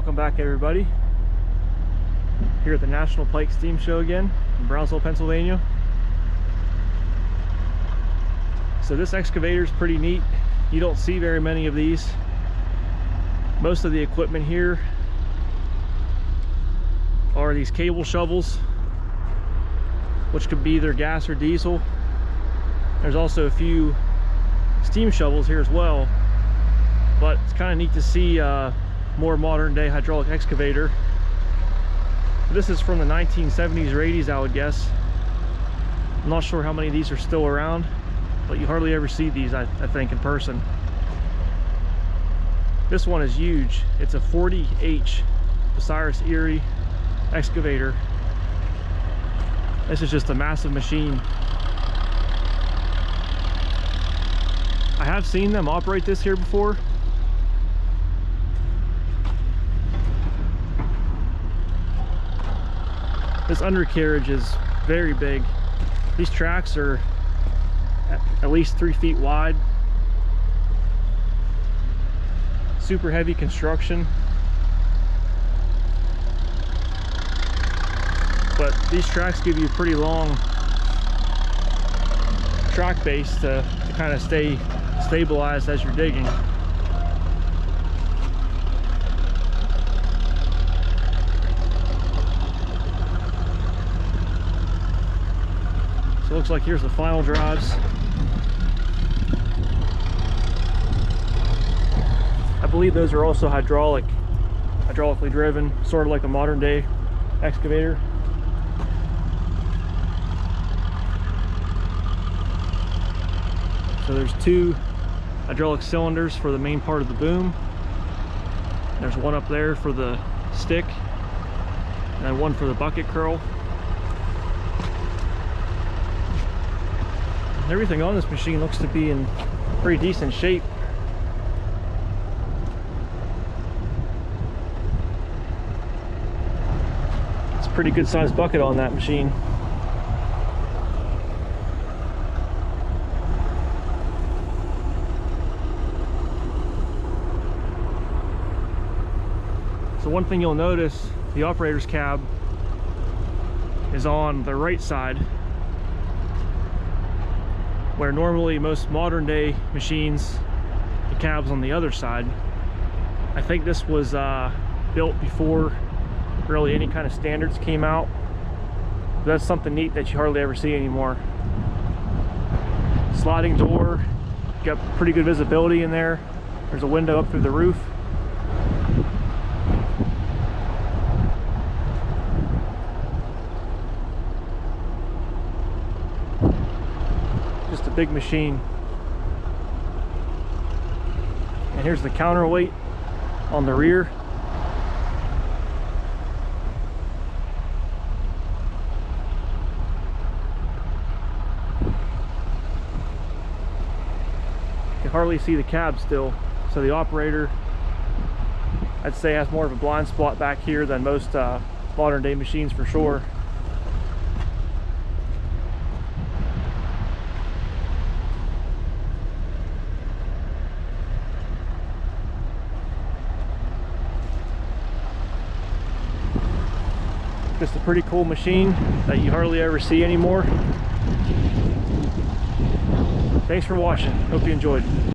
Welcome back, everybody. Here at the National Pike Steam Show again in Brownsville, Pennsylvania. So this excavator is pretty neat. You don't see very many of these. Most of the equipment here are these cable shovels, which could be either gas or diesel. There's also a few steam shovels here as well, but it's kind of neat to see more modern day hydraulic excavator. This is from the 1970s or 80s, I would guess. I'm not sure how many of these are still around, but you hardly ever see these, I think, in person. This one is huge. It's a 40H Bucyrus-Erie excavator. This is just a massive machine. I have seen them operate this here before. This undercarriage is very big. These tracks are at least 3 feet wide. Super heavy construction. But these tracks give you a pretty long track base to kind of stay stabilized as you're digging. So it looks like here's the final drives. I believe those are also hydraulically driven, sort of like a modern day excavator. So there's 2 hydraulic cylinders for the main part of the boom. There's one up there for the stick, and then one for the bucket curl. Everything on this machine looks to be in pretty decent shape. It's a pretty good sized bucket on that machine. So one thing you'll notice, the operator's cab is on the right side, where normally most modern day machines, the cab's on the other side. I think this was built before really any kind of standards came out. But that's something neat that you hardly ever see anymore. Sliding door, got pretty good visibility in there. There's a window up through the roof. Just a big machine. And here's the counterweight on the rear. You can hardly see the cab still, so the operator, I'd say, has more of a blind spot back here than most modern day machines for sure. Just a pretty cool machine that you hardly ever see anymore. Thanks for watching. Hope you enjoyed.